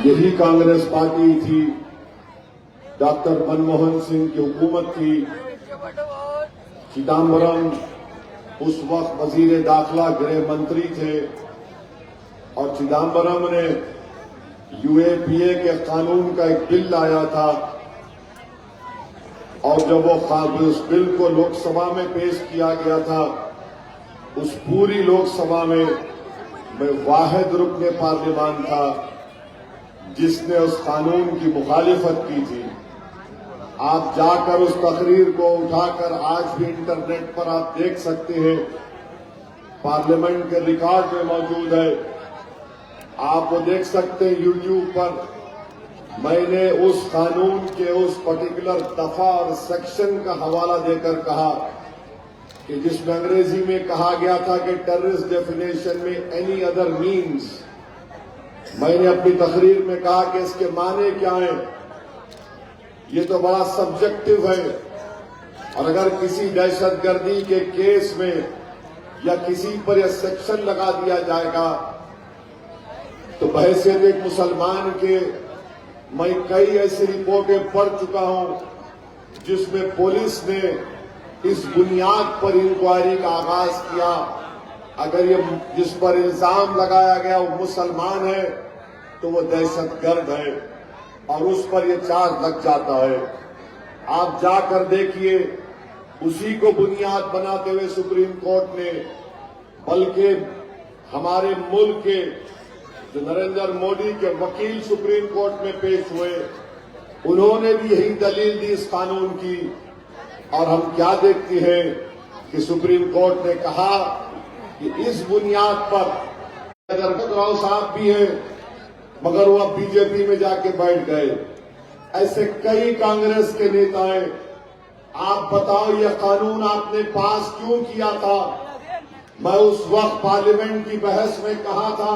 यही कांग्रेस पार्टी थी, डॉक्टर मनमोहन सिंह की हुकूमत थी। चिदम्बरम उस वक्त वजीर दाखिला गृह मंत्री थे और चिदम्बरम ने यूएपीए के कानून का एक बिल लाया था और जब वो उस बिल को लोकसभा में पेश किया गया था, उस पूरी लोकसभा में मैं वाहिद रुकने पार्लियामान था जिसने उस कानून की मुखालिफत की थी। आप जाकर उस तकरीर को उठाकर आज भी इंटरनेट पर आप देख सकते हैं, पार्लियामेंट के रिकॉर्ड में मौजूद है, आप वो देख सकते हैं यूट्यूब पर। मैंने उस कानून के उस पर्टिकुलर दफा और सेक्शन का हवाला देकर कहा कि जिसमें अंग्रेजी में कहा गया था कि टेररिस्ट डेफिनेशन में एनी अदर मीन्स, मैंने अपनी तकरीर में कहा कि इसके माने क्या है, ये तो बड़ा सब्जेक्टिव है और अगर किसी दहशतगर्दी के केस में या किसी पर यह सेक्शन लगा दिया जाएगा तो बहैसियत एक मुसलमान के मैं कई ऐसी रिपोर्टें पढ़ चुका हूं जिसमें पुलिस ने इस बुनियाद पर इंक्वायरी का आगाज किया, अगर ये जिस पर इल्जाम लगाया गया वो मुसलमान है तो वो दहशतगर्द है और उस पर ये चार्ज लग जाता है। आप जाकर देखिए, उसी को बुनियाद बनाते हुए सुप्रीम कोर्ट ने, बल्कि हमारे मुल्क के जो नरेंद्र मोदी के वकील सुप्रीम कोर्ट में पेश हुए, उन्होंने भी यही दलील दी इस कानून की। और हम क्या देखते हैं कि सुप्रीम कोर्ट ने कहा कि इस बुनियाद पर राव साहब भी हैं मगर वो अब बीजेपी में जाके बैठ गए। ऐसे कई कांग्रेस के नेता हैं। आप बताओ ये कानून आपने पास क्यों किया था? मैं उस वक्त पार्लियामेंट की बहस में कहा था,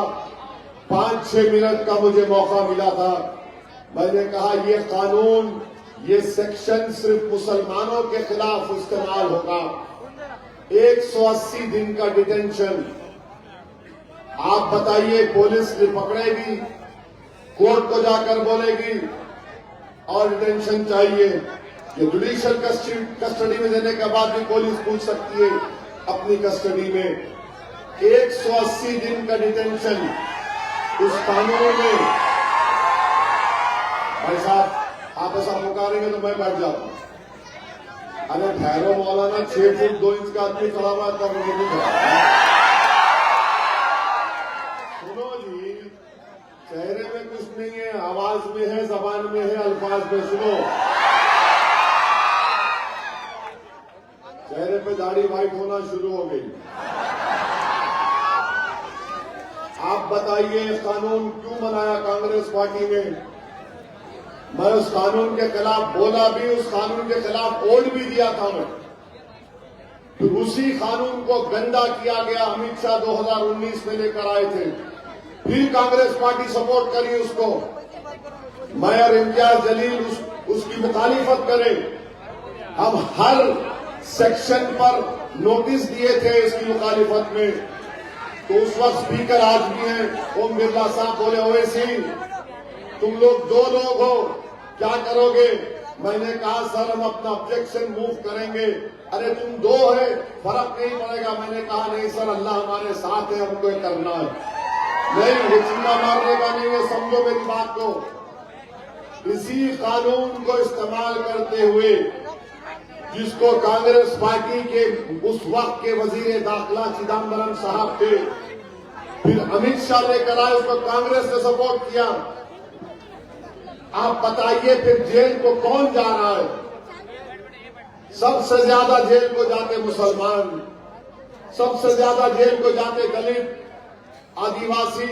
5-6 मिनट का मुझे मौका मिला था। मैंने कहा ये कानून, ये सेक्शन सिर्फ मुसलमानों के खिलाफ इस्तेमाल होगा। 180 दिन का डिटेंशन। आप बताइए, पुलिस पकड़ेगी, कोर्ट को जाकर बोलेगी और डिटेंशन चाहिए। ये जुडिशियल कस्टडी में देने के बाद भी पुलिस पूछ सकती है अपनी कस्टडी में। 180 दिन का डिटेंशन उस कानून में। भाई साहब, आप ऐसा पुकारेंगे तो मैं बैठ जाता हूं। अरे ठहरो मौलाना, 6 फुट 2 इंच का आदमी खड़ा हुआ तब मुझे नहीं खड़ा। सुनो जी, चेहरे में कुछ नहीं है, आवाज में है, जबान में है, अल्फाज में। सुनो, चेहरे पे दाढ़ी व्हाइट होना शुरू हो गई। आप बताइए कानून क्यों बनाया कांग्रेस पार्टी ने? मैं उस कानून के खिलाफ बोला भी, उस कानून के खिलाफ वोट भी दिया था मैं। फिर उसी कानून को गंदा किया गया, अमित शाह 2019 में लेकर आए थे, फिर कांग्रेस पार्टी सपोर्ट करी उसको। मैं और इम्तियाज जलील उसकी मुखालिफत करें। हम हर सेक्शन पर नोटिस दिए थे इसकी मुखालिफत में। तो उस वक्त स्पीकर आज भी हैं, ओम बिरला साहब बोले, ओवैसी तुम लोग 2 लोग हो, क्या करोगे? मैंने कहा सर हम अपना ऑब्जेक्शन मूव करेंगे। अरे तुम 2 है, फर्क नहीं पड़ेगा। मैंने कहा नहीं सर, अल्लाह हमारे साथ है, हमको करना है। नहीं, हुक्का मारने का नहीं है, समझो मेरी बात को। इसी कानून को इस्तेमाल करते हुए जिसको कांग्रेस पार्टी के उस वक्त के वजीर दाखिला चिदम्बरम साहब थे, फिर अमित शाह लेकर आए, उसको कांग्रेस ने सपोर्ट किया। आप बताइए फिर जेल को कौन जा रहा है? सबसे ज्यादा जेल को जाते मुसलमान, सबसे ज्यादा जेल को जाते दलित, आदिवासी।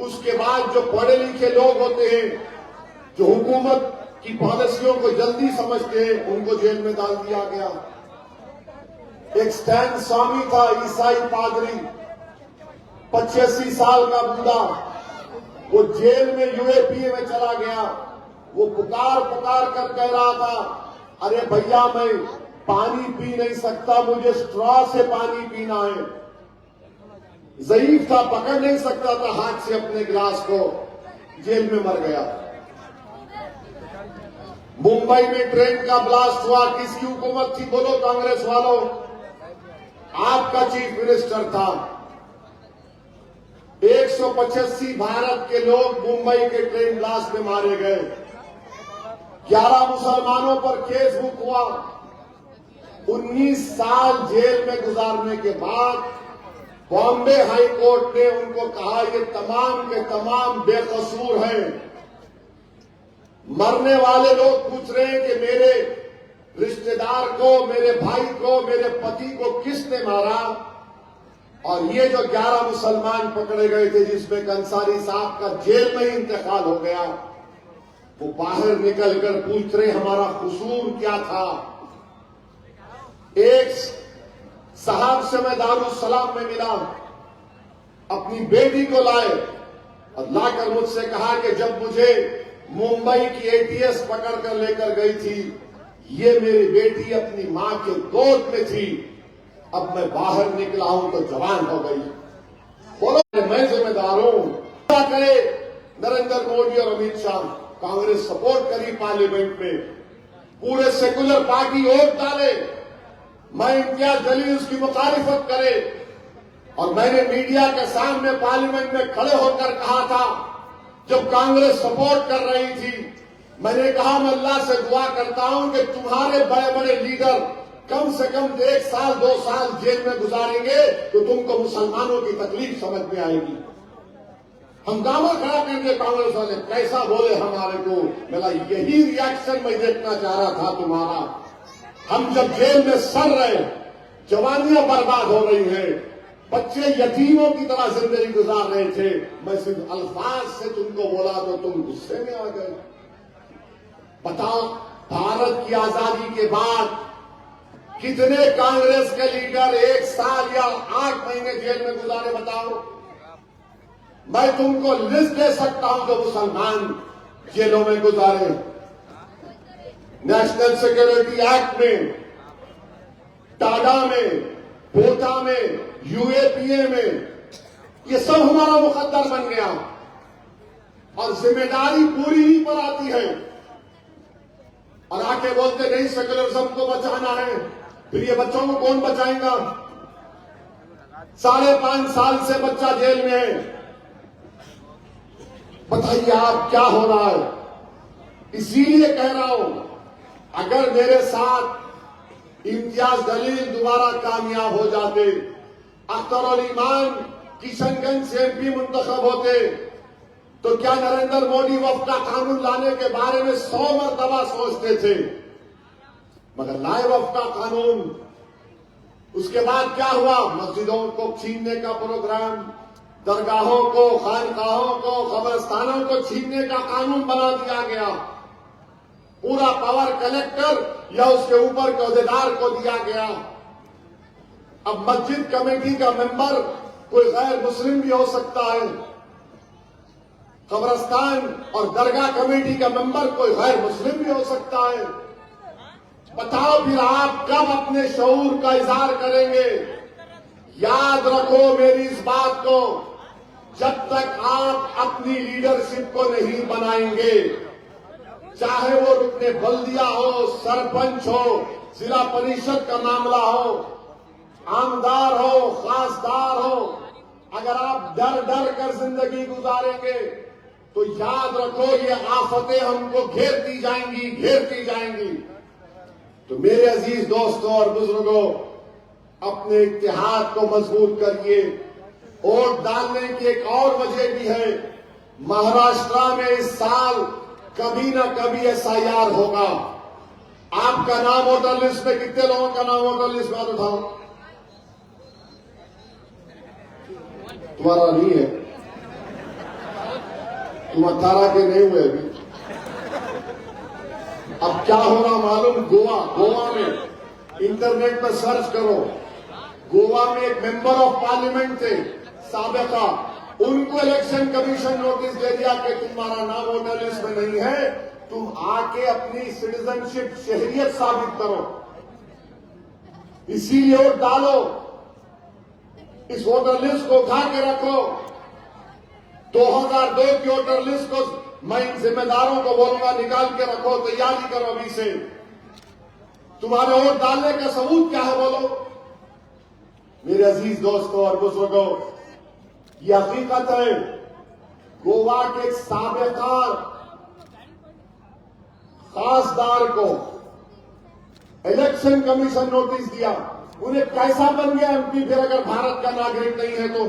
उसके बाद जो पढ़े लिखे लोग होते हैं, जो हुकूमत की पॉलिसियों को जल्दी समझते हैं, उनको जेल में डाल दिया गया। एक स्टैन स्वामी था, ईसाई पादरी, 85 साल का बूढ़ा, वो जेल में यूएपीए में चला गया। वो पुकार पुकार कर कह रहा था, अरे भैया मैं पानी पी नहीं सकता, मुझे स्ट्रॉ से पानी पीना है। ज़ईफ था, पकड़ नहीं सकता था हाथ से अपने गिलास को। जेल में मर गया। मुंबई में ट्रेन का ब्लास्ट हुआ, किसकी हुकूमत थी बोलो कांग्रेस वालों? आपका चीफ मिनिस्टर था। 185 भारत के लोग मुंबई के ट्रेन ब्लास्ट में मारे गए। 11 मुसलमानों पर केस बुक हुआ। 19 साल जेल में गुजारने के बाद बॉम्बे हाई कोर्ट ने उनको कहा ये तमाम के तमाम बेकसूर हैं। मरने वाले लोग पूछ रहे हैं कि मेरे रिश्तेदार को, मेरे भाई को, मेरे पति को किसने मारा? और ये जो 11 मुसलमान पकड़े गए थे जिसमें अंसारी साहब का जेल में ही इंतकाल हो गया, वो बाहर निकलकर पूछ रहे हमारा कसूर क्या था? एक साहब से मैं दारुस्सलाम में मिला, अपनी बेटी को लाए और लाकर मुझसे कहा कि जब मुझे मुंबई की एटीएस पकड़कर लेकर गई थी, ये मेरी बेटी अपनी मां के गोद में थी, अब मैं बाहर निकला हूं तो जवान हो गई। बोलो मैं जिम्मेदार हूं। क्या करे नरेंद्र मोदी और अमित शाह? कांग्रेस सपोर्ट करी पार्लियामेंट में, पूरे सेकुलर पार्टी वोट डाले, मैं इम्तियाज जलील उसकी मुखालिफत करे। और मैंने मीडिया के सामने पार्लियामेंट में खड़े होकर कहा था, जब कांग्रेस सपोर्ट कर रही थी, मैंने कहा मैं अल्लाह से दुआ करता हूं कि तुम्हारे बड़े बड़े लीडर कम से कम 1 साल 2 साल जेल में गुजारेंगे तो तुमको मुसलमानों की तकलीफ समझ में आएगी। हंगामा खड़ा कर दिया कांग्रेस वाले, कैसा बोले हमारे को। मेरा यही रिएक्शन मैं देखना चाह रहा था तुम्हारा। हम जब जेल में सड़ रहे, जवानियां बर्बाद हो रही हैं, बच्चे यतीमों की तरह जिंदगी गुजार रहे थे, मैं सिर्फ अल्फाज से तुमको बोला तो तुम गुस्से में आ गए। बताओ भारत की आजादी के बाद कितने कांग्रेस के लीडर 1 साल या 8 महीने जेल में गुजारे? बताओ। मैं तुमको लिस्ट दे सकता हूं जो मुसलमान जेलों में गुजारे। नेशनल सिक्योरिटी एक्ट में, टाडा में, कोटा में, यूएपीए में, ये सब हमारा मुकद्दर बन गया और जिम्मेदारी पूरी ही पर आती है। और आके बोलते नहीं सेकुलरिज्म को बचाना है, फिर ये बच्चों को कौन बचाएगा? 5.5 साल से बच्चा जेल में है। बताइए आप क्या हो रहा है? इसीलिए कह रहा हूं, अगर मेरे साथ इम्तियाज जलील दोबारा कामयाब हो जाते, अख्तर उल ईमान किशनगंज से एमपी मुंतखब होते, तो क्या नरेंद्र मोदी वक्फ का कानून लाने के बारे में 100 मरतबा सोचते थे? मगर लाए वक्फ का कानून। उसके बाद क्या हुआ? मस्जिदों को छीनने का प्रोग्राम, दरगाहों को, खानकाहों को, कब्रिस्तानों को छीनने का कानून बना दिया गया। पूरा पावर कलेक्टर या उसके ऊपर के अहदेदार को दिया गया। अब मस्जिद कमेटी का मेंबर कोई गैर मुस्लिम भी हो सकता है, कब्रिस्तान और दरगाह कमेटी का मेंबर कोई गैर मुस्लिम भी हो सकता है। बताओ फिर आप कब अपने शऊर का इजहार करेंगे? याद रखो मेरी इस बात को, जब तक आप अपनी लीडरशिप को नहीं बनाएंगे, चाहे वो रुकने बल्दिया हो, सरपंच हो, जिला परिषद का मामला हो, आमदार हो, खासदार हो, अगर आप डर डर कर जिंदगी गुजारेंगे तो याद रखो ये आफतें हमको घेरती जाएंगी, घेरती जाएंगी। तो मेरे अजीज दोस्तों और बुजुर्गों, अपने इत्तेहाद को मजबूत करिए। वोट डालने की एक और वजह भी है, महाराष्ट्र में इस साल कभी ना कभी एसआईआर होगा। आपका नाम वोटर लिस्ट में, कितने लोगों का नाम वोटर लिस्ट में उठाओ? तुम्हारा नहीं है, तुम 18 के नहीं हुए अभी। अब क्या हो रहा मालूम? गोवा में इंटरनेट पर सर्च करो, गोवा में एक मेंबर ऑफ पार्लियामेंट थे साबिका, उनको इलेक्शन कमीशन नोटिस दे दिया कि तुम्हारा नाम वोटर लिस्ट में नहीं है, तुम आके अपनी सिटीजनशिप, शहरियत साबित करो। इसीलिए वोट डालो, इस वोटर लिस्ट को उठा के रखो। 2002 की वोटर लिस्ट को मैं इन जिम्मेदारों को बोलूंगा, निकाल के रखो, तैयारी करो अभी से। तुम्हारे वोट डालने का सबूत क्या है बोलो। मेरे अजीज दोस्तों और बुजुर्गों, ये हकीकत है, गोवा के साबिका खासदार को इलेक्शन कमीशन नोटिस दिया, उन्हें कैसा बन गया एमपी फिर अगर भारत का नागरिक नहीं है तो।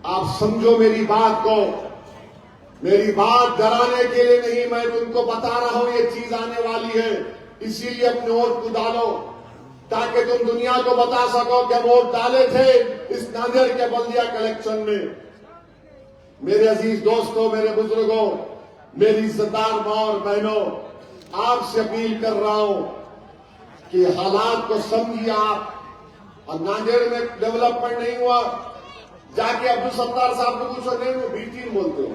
आप समझो मेरी बात को, मेरी बात डराने के लिए नहीं, मैं तुमको बता रहा हूं ये चीज आने वाली है, इसीलिए अपने वोट को डालो ताकि तुम दुनिया को बता सको कि वोट डाले थे इस नांदेड़ के बल्दिया कलेक्शन में। मेरे अजीज दोस्तों, मेरे बुजुर्गों, मेरी इज्जतदार मां और बहनों, आपसे अपील कर रहा हूं कि हालात को समझिए आप। और नांदेड़ में डेवलपमेंट नहीं हुआ, जाके अब्दुल सत्तार साहब को पूछो, नहीं वो बी टीम बोलते हो,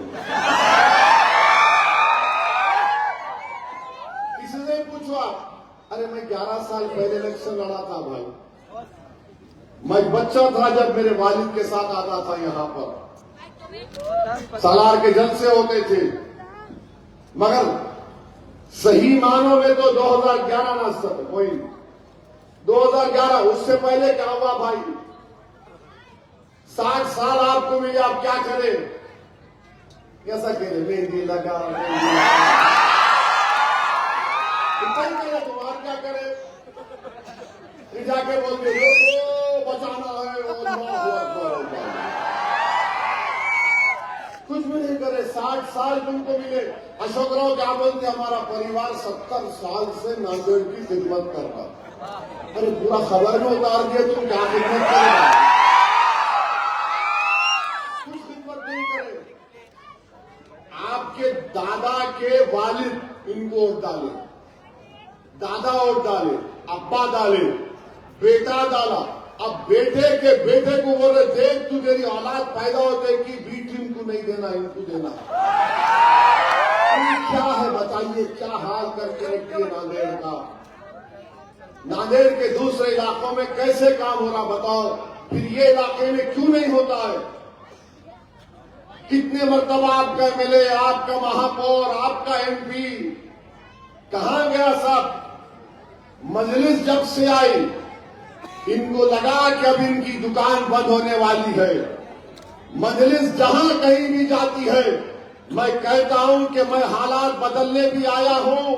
किसी से पूछो आप। अरे मैं 11 साल पहले इलेक्शन लड़ा था भाई, मैं बच्चा था जब मेरे वालिद के साथ आता था यहां पर, सालार के जलसे होते थे, मगर सही मानों में तो 2011 ना कोई 2011, उससे पहले क्या हुआ भाई। 60 साल आपको मिले, आप क्या करें, कैसा करें, मेहंदी लगा, तुम्हारा क्या करे, फिर जाके बोलते लोगों बचाना है, कुछ भी नहीं करे। 60 साल तुमको मिले। अशोक राव क्या बोलते, हमारा परिवार 70 साल से नांदेड़ की खिदमत कर रहा। अरे पूरा खबर में उतार दिया, तुम क्या खिदमत करेगा, कुछ खिदमत नहीं करे। आपके दादा के वालिद इनको वोट डाले, दादा वोट डाले, अब्बा डाले, बेटा डाला, अब बेटे के बेटे को बोल रहे देख तू तेरी औलाद पैदा होते कि बी टीम को नहीं देना, इनको देना। क्या है बताइए, क्या हाल करके रखिए नांदेड़ का। नांदेड़ के दूसरे इलाकों में कैसे काम हो रहा बताओ, फिर ये इलाके में क्यों नहीं होता है। कितने मर्तबा आपका एमएलए, आपका महापौर, आपका एमपी कहां गया सब। मजलिस जब से आई इनको लगा कि अब इनकी दुकान बंद होने वाली है। मजलिस जहां कहीं भी जाती है, मैं कहता हूं कि मैं हालात बदलने भी आया हूं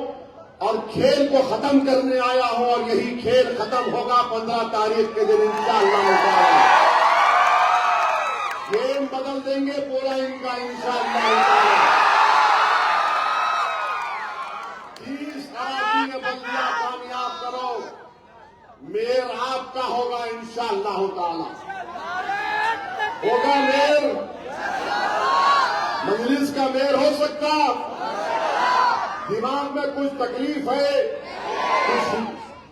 और खेल को खत्म करने आया हूं, और यही खेल खत्म होगा 15 तारीख के दिन इंशाअल्लाह। गेम बदल देंगे पूरा इनका इंशाअल्लाह। 30 आदमी में बल्दिया कामयाब करो, मेयर आपका होगा इंशाअल्लाह ताला। होगा मेयर, मजलिस का मेयर हो सकता। दिमाग में कुछ तकलीफ है,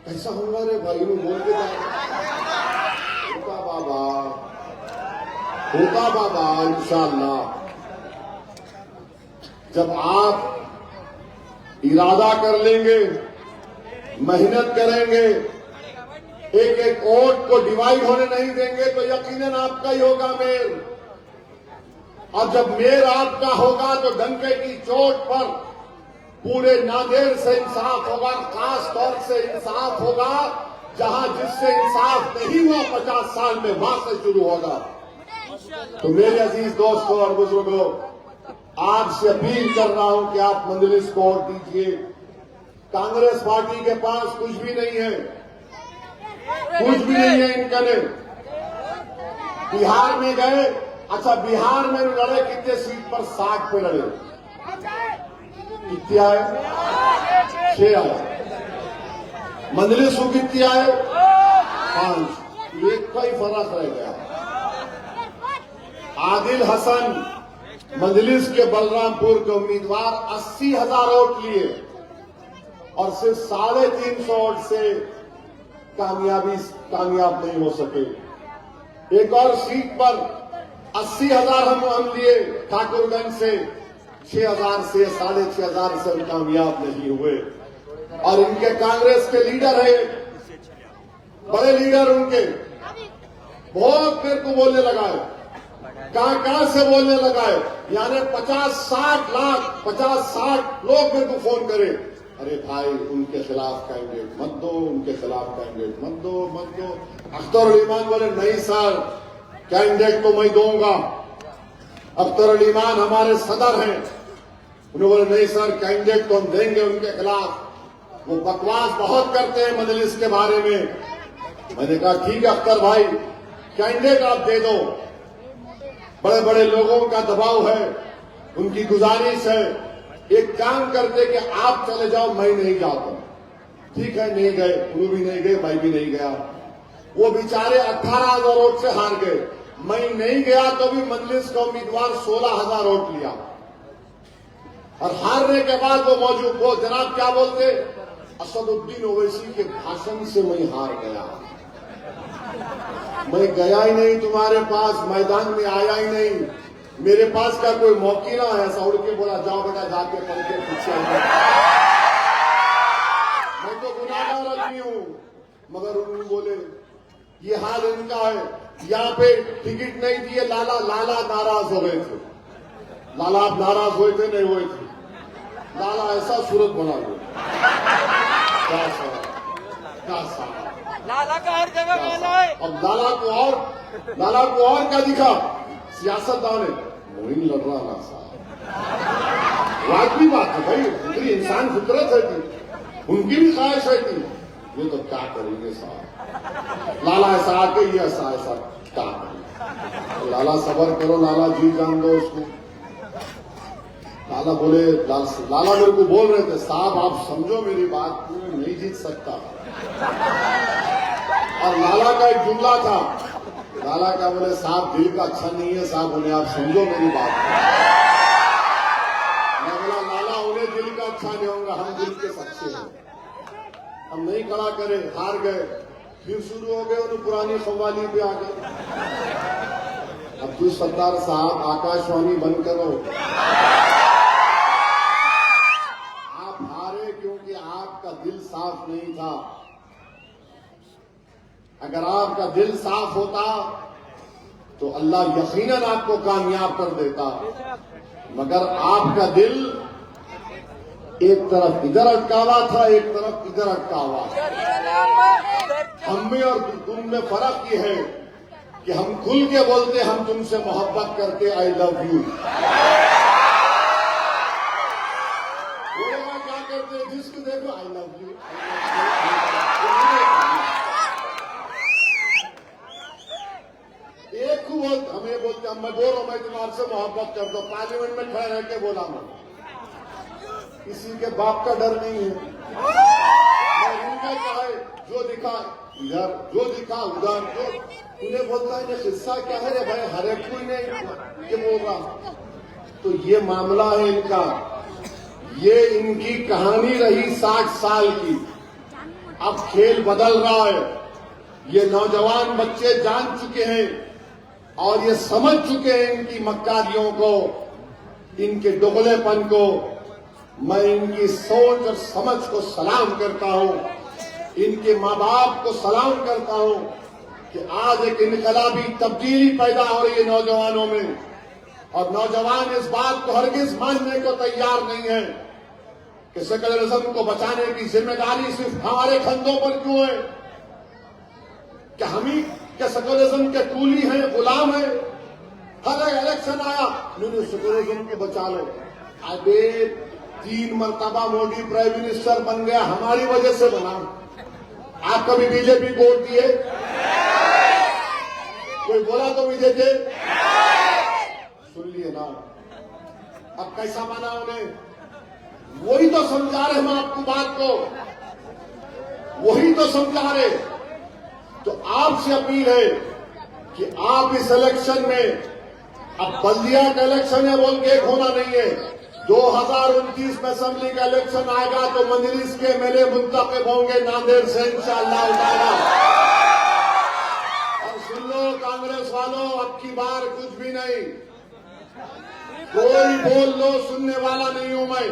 कैसा होगा रे भाई, बोल के होगा बाबा, होगा बाबा इंशाअल्लाह। जब आप इरादा कर लेंगे, मेहनत करेंगे, एक एक वोट को डिवाइड होने नहीं देंगे तो यकीनन आपका ही होगा मेयर। और जब मेयर आपका होगा तो डंके की चोट पर पूरे नांदेड़ से इंसाफ होगा, खास तौर से इंसाफ होगा जहां जिससे इंसाफ नहीं हुआ 50 साल में, वहां से शुरू होगा। तो मेरे अजीज दोस्तों और बुजुर्गों, आपसे अपील कर रहा हूं कि आप मजलिस को वोट दीजिए। कांग्रेस पार्टी के पास कुछ भी नहीं है, कुछ भी नहीं है इनका ने। बिहार में गए, अच्छा बिहार में लड़े कितने सीट पर, 60 पे लड़े, कितने आए, 6 आए। मजलिस को कितने आए, 5, एक का ही फर्क रह गया। आदिल हसन मजलिस के बलरामपुर के उम्मीदवार 80,000 वोट लिए और सिर्फ 350 वोट से कामयाब नहीं हो सके। एक और सीट पर 80,000 हम लिए ठाकुरगंज से, 6,000 से 6,500 से हम कामयाब नहीं हुए। और इनके कांग्रेस के लीडर है, बड़े लीडर उनके, बहुत मेरे को बोलने लगा है कहां से बोलने लगा है, यानी 50-60 लाख 50-60 लोग मेरे को फोन करे, अरे भाई उनके खिलाफ कैंडिडेट मत दो, उनके खिलाफ कैंडिडेट मत दो। अख्तर अली ईमान बोले नहीं सर, कैंडिडेट तो मैं दूंगा। अख्तर अली ईमान हमारे सदर हैं, उन्होंने बोले नहीं सर, कैंडिडेट तो हम देंगे उनके खिलाफ, वो बकवास बहुत करते हैं मजलिस के बारे में। मैंने कहा ठीक है अख्तर भाई, कैंडिडेट आप दे दो, बड़े बड़े लोगों का दबाव है, उनकी गुजारिश है, एक काम करते कि आप चले जाओ, मैं नहीं जाता। ठीक है, नहीं गए, वो भी नहीं गए, मैं भी नहीं गया। वो बेचारे 18,000 वोट से हार गए, मैं नहीं गया तो भी मजलिस का उम्मीदवार 16,000 वोट लिया, और हारने के बाद वो जनाब क्या बोलते, असदुद्दीन ओवैसी के भाषण से मैं हार गया, मैं गया ही नहीं तुम्हारे पास, मैदान में आया ही नहीं, मेरे पास का कोई मौकीला है। ऐसा उड़ के बोला जाओ बेटा जाके पढ़ के पूछे, मैं तो गुनाहगार आदमी हूं। मगर उन्होंने बोले ये हाल इनका है, यहाँ पे टिकट नहीं दिए, लाला नाराज हो गए थे। लाला आप नाराज हुए थे, नहीं हुए थे, लाला ऐसा सूरत बना दिया, लाला का हर जगह गाना है। अब लाला को और क्या दिखा, सियासतदान है, मोइन लड़ रहा ना साहब, वाकई बात है भाई, फिक्री इंसान फितरत है थी, उनकी भी ख्वाहिश है थी, ये तो क्या करेंगे साहब, लाला ऐसा आके ये ऐसा क्या करेंगे, लाला सबर करो, लाला जी जान दो उसको। लाला बोले, लाला मेरे को बोल रहे थे साहब आप समझो मेरी बात, मैं नहीं जीत सकता। और लाला का एक जुमला था, लाला का बोले साहब दिल का अच्छा नहीं है साहब, बोले आप समझो मेरी बात। मैं बोला लाला उन्हें दिल का अच्छा नहीं होगा, हम दिल के सच्चे हैं, हम नहीं खड़ा करे, हार गए, फिर शुरू हो गए उन्हें पुरानी कव्वाली पे आ गए। अब्दुल सत्तार साहब आकाशवाणी बंद करो, आप हारे क्योंकि आपका दिल साफ नहीं था। अगर आपका दिल साफ होता तो अल्लाह यकीनन आपको कामयाब कर देता, मगर आपका दिल एक तरफ इधर अटका हुआ था, एक तरफ इधर अटका हुआ। हम में और तुम में फर्क ये है कि हम खुल के बोलते हम तुमसे मोहब्बत करते, आई लव यू। बोलेगा क्या करते, जिसको देखो आई लव यू। एक को हमें बोलते, मैं बोल रहा हूं मैं तुम्हारे से मोहब्बत करता हूं, पार्लियामेंट में खड़े रह के बोला मैं, किसी के बाप का डर नहीं है। उनका क्या है, जो दिखा इधर, जो दिखा उधर, जो उन्हें बोलता है ये किस्सा क्या है रे भाई, हर एक कोई नहीं ये बोल रहा। तो ये मामला है इनका, ये इनकी कहानी रही 60 साल की, अब खेल बदल रहा है। ये नौजवान बच्चे जान चुके हैं और ये समझ चुके हैं इनकी मक्कारियों को, इनके दुगलेपन को। मैं इनकी सोच और समझ को सलाम करता हूं, इनके माँ बाप को सलाम करता हूं कि आज एक इनकलाबी तब्दीली पैदा हो रही है नौजवानों में, और नौजवान इस बात को हरगिज मानने को तैयार नहीं है कि सेकुलरिज्म को बचाने की जिम्मेदारी सिर्फ हमारे कंधों पर क्यों है, क्या हम ही क्या सेकुलरिज्म के कूली हैं, गुलाम हैं। हर इलेक्शन आया नहीं सेकुलरिज्म को बचा लो, अबे 3 मरतबा मोदी प्राइम मिनिस्टर बन गया, हमारी वजह से बना। आप कभी बीजेपी को वोट दिए? कोई बोला तो बीजेपी सुन लिए ना। अब कैसा माना उन्हें, वही तो समझा रहे हम आपको बात को, वही तो समझा रहे। तो आपसे अपील है कि आप इस इलेक्शन में, अब बल्दिया का इलेक्शन है बोल के एक होना नहीं है, 2029 में असेंबली का इलेक्शन आएगा तो मजलिस के एमएलए मुंतखब होंगे नांदेड़ से इंशाअल्लाह ताला। और सुन लो कांग्रेस वालों, अब की बार कुछ भी नहीं, कोई बोल लो, सुनने वाला नहीं हूं मैं।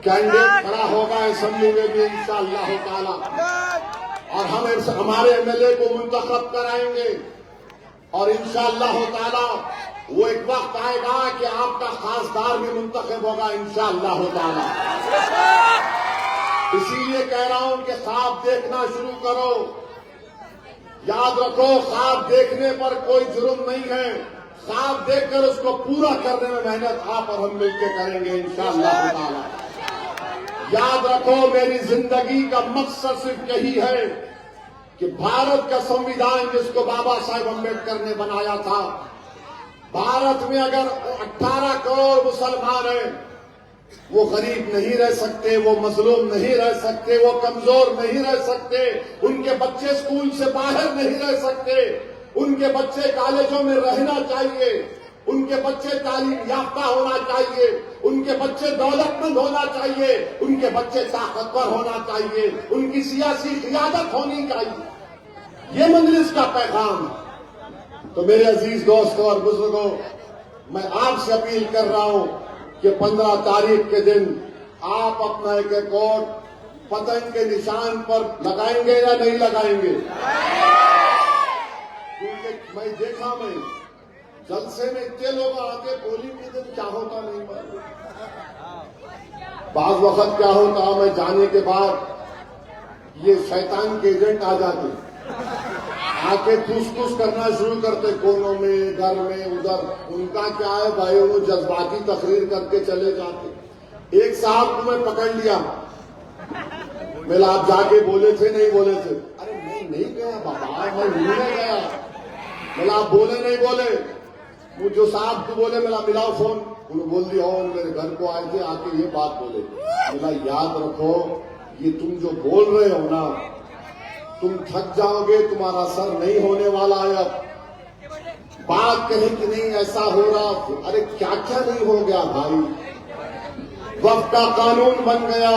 कैंडिडेट खड़ा होगा असेंबली में भी इंशाअल्लाह ताला, और हम हमारे एमएलए को मुंतखब कराएंगे और इंशाअल्लाह ताला वो एक वक्त आएगा कि आपका खासदार भी मुंतखब होगा इंशाअल्लाह ताला। इसीलिए कह रहा हूं कि ख्वाब देखना शुरू करो। याद रखो, ख्वाब देखने पर कोई जुर्म नहीं है, ख्वाब देखकर उसको पूरा करने में मेहनत आप और हम मिलकर करेंगे इंशाअल्लाह ताला। याद रखो, मेरी जिंदगी का मकसद सिर्फ यही है कि भारत का संविधान जिसको बाबा साहेब अम्बेडकर ने बनाया था, भारत में अगर 18 करोड़ मुसलमान हैं, वो गरीब नहीं रह सकते, वो मजलूम नहीं रह सकते, वो कमजोर नहीं रह सकते, उनके बच्चे स्कूल से बाहर नहीं रह सकते, उनके बच्चे कॉलेजों में रहना चाहिए, उनके बच्चे तालीम याफ्ता होना चाहिए, उनके बच्चे दौलतमंद होना चाहिए, उनके बच्चे ताकतवर होना चाहिए, उनकी सियासी क़ियादत होनी चाहिए। ये मजलिस का पैगाम है। तो मेरे अजीज दोस्तों और बुजुर्गों, मैं आपसे अपील कर रहा हूं कि 15 तारीख के दिन आप अपना एक वोट पतंग के निशान पर लगाएंगे या नहीं लगाएंगे? क्योंकि मैं देखा, मैं जलसे में इतने लोग आते, पोलिंग के दिन क्या होता नहीं मालूम। बाज वक्त क्या होता, मैं जाने के बाद ये शैतान के एजेंट आ जाते, आके ठूस करना शुरू करते, कोनों में, घर में, उधर। उनका क्या है भाई, वो जज्बाती तकरीर करके चले जाते। एक साहब को मैं पकड़ लिया, मेरा आप जाके बोले थे नहीं बोले थे? अरे नहीं गया बाबा, मैं भूलने गया। मेरा आप बोले नहीं बोले? वो जो साहब को बोले, मेरा मिलाओ फोन, उन्होंने बोल दिया हो मेरे घर को आए थे, आके ये बात बोले। मेरा याद रखो, ये तुम जो बोल रहे हो ना, तुम थक जाओगे, तुम्हारा सर नहीं होने वाला है। अब बात करें कि नहीं ऐसा हो रहा, अरे क्या क्या नहीं हो गया भाई। वक्त का कानून बन गया,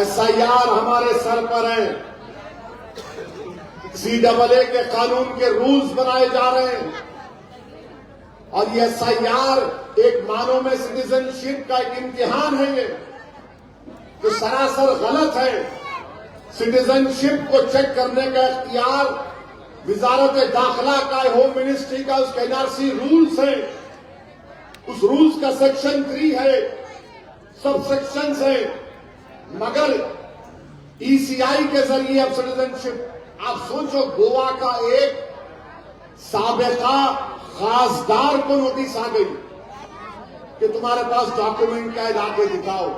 SIR हमारे सर पर है, CAA के कानून के रूल्स बनाए जा रहे हैं, और ये SIR एक मानो में सिटीजनशिप का एक इम्तिहान है, ये तो सरासर गलत है। सिटीजनशिप को चेक करने का इख्तियार विजारत दाखिला का, होम मिनिस्ट्री का, उसके NRC रूल्स है, उस रूल्स का सेक्शन 3 है, सब सेक्शंस है। मगर ECI के जरिए अब सिटीजनशिप, आप सोचो, गोवा का एक साबिका खासदार को नोटिस आ गई कि तुम्हारे पास डॉक्यूमेंट क्या है, लाके दिखाओ।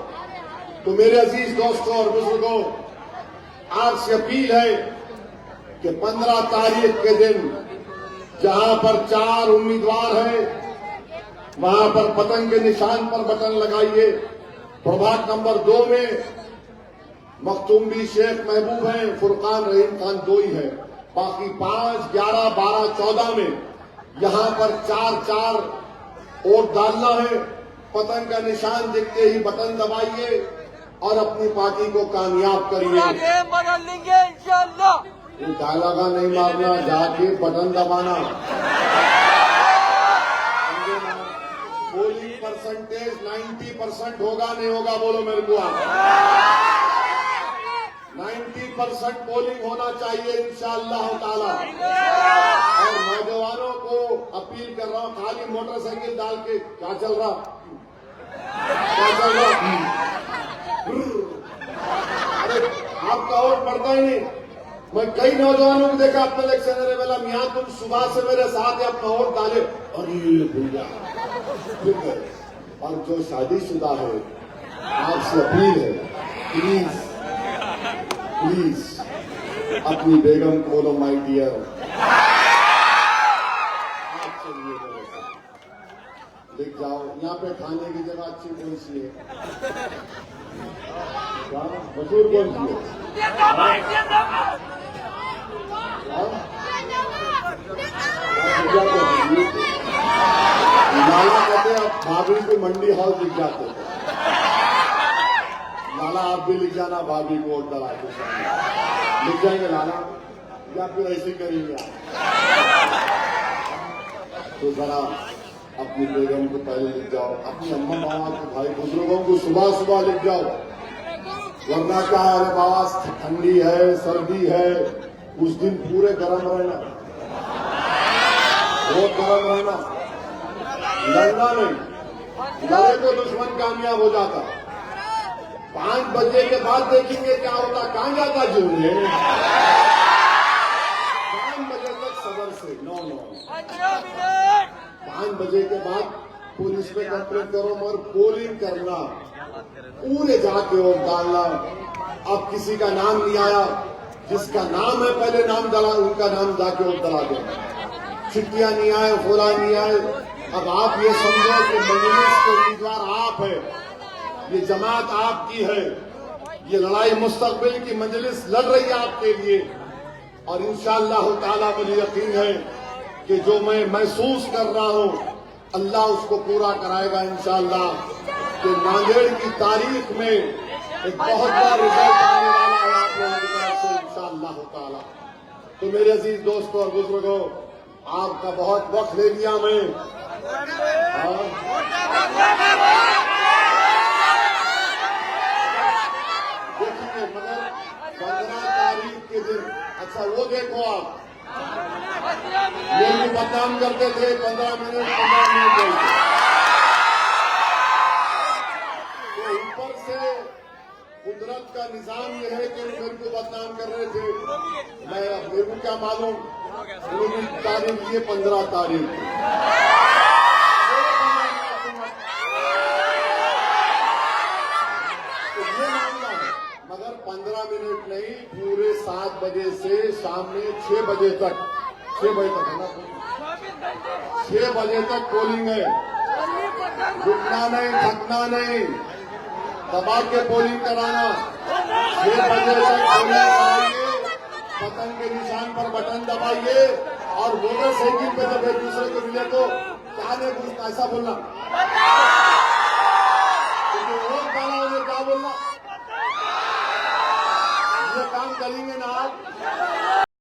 तो मेरे अजीज दोस्तों और बुजुर्गों, आपसे अपील है कि 15 तारीख के दिन जहां पर 4 उम्मीदवार हैं, वहां पर पतंग के निशान पर बटन लगाइए। प्रभाग नंबर 2 में मखदूम शेख महबूब हैं, फुरकान रहीम खान 2 ही है, बाकी 5, 11, 12, 14 में यहां पर 4 वोट डालना है। पतंग का निशान दिखते ही बटन दबाइए और अपनी पार्टी को कामयाब करिए। बदल लेंगे इंशाअल्लाह। ये डायलॉगा नहीं मारना, जाके बटन दबाना। पोलिंग परसेंटेज 90% होगा नहीं होगा, बोलो मेरे को आप। 90% पोलिंग होना चाहिए इंशाअल्लाह ताला। और नौजवानों को अपील कर रहा हूं, खाली मोटरसाइकिल डाल के क्या चल रहा, क्या चल रहा, अरे आपका वोट पड़ता ही नहीं। मैं कई नौजवानों को देखा अपने इलेक्शन अरे वाला, मियाँ तुम सुबह से मेरे साथ अपना वोट डाले, अरे भैया फिर गए। और जो शादीशुदा है, आपसे अपील है, प्लीज प्लीज अपनी बेगम को बोलो माय डियर, आपसे ये बोलो, लिख जाओ। यहाँ पे खाने की जगह अच्छी कौन सी है, मशहूर कौन सी है? लाला कहते हैं, अब भाभी को मंडी हाउस लिख जाते थे। लाला आप भी लिख जाना, भाभी को ऑर्डर आके लिख जाएंगे लाला, या फिर ऐसे करेंगे आप। तो जरा अपनी बेगम को पहले लिख जाओ, अपनी अम्मा बाबा को, भाई बुजुर्गों को सुबह सुबह लिख जाओ, वरना क्या है, अरे बाबा ठंडी है, सर्दी है, उस दिन पूरे गर्म रहना। वोट गरम रहना, लड़ना नहीं, लड़े तो दुश्मन कामयाब हो जाता। 5 बजे के बाद देखेंगे क्या होता, कहां जाता जून है। 5 बजे तक सबर से, नो 15 मिनट 5 बजे के बाद पुलिस पे कंप्लेंट करो, मगर पोलिंग करना, पूरे जाके वोट डालना। अब किसी का नाम नहीं आया, जिसका नाम है पहले नाम डाला, उनका नाम जाके वोट डाला देना। चिट्ठियां नहीं आए, फूला नहीं आए। अब आप ये समझो कि मजलिस के उम्मीदवार आप है, ये जमात आपकी है, ये लड़ाई मुस्तकबिल की मजलिस लड़ रही है आपके लिए। और इंशाअल्लाह ताला मुझे यकीन है कि जो मैं महसूस कर रहा हूं, अल्लाह उसको पूरा कराएगा इंशाअल्लाह। कि नांदेड़ की तारीख में एक बहुत बड़ा रिजल्ट आने वाला है आप लोगों की तरफ से इंशाअल्लाह ताला। तो मेरे अजीज दोस्तों और बुजुर्गों, आपका बहुत वक्त ले लिया मैं। देखिए, मगर 15 तारीख के दिन, अच्छा वो देखो आप, लोग बदनाम करते थे 15 मिनट बोलते। तो ऊपर से कुदरत का निजाम यह है कि मेरे को बदनाम कर रहे थे। मैं अब मेरे को क्या मालूम, उन्होंने तारीख लिए 15 तारीख। तो ये मामला है, मगर 15 मिनट नहीं, पूरे 7 बजे से शाम में 6 बजे तक, 6 बजे तक है ना, 6 बजे तक पोलिंग है। रुकना नहीं, थकना नहीं, दबा के पोलिंग कराना। 6 बजे तक पोलिंग कराइए, पतंग के निशान पर बटन दबाइए और वोटर साइकिल पे जब एक दूसरे को मिले तो क्या नहीं पूछना, ऐसा बोलना। वोट डाला उन्हें क्या बोलना, ये काम करेंगे ना आप।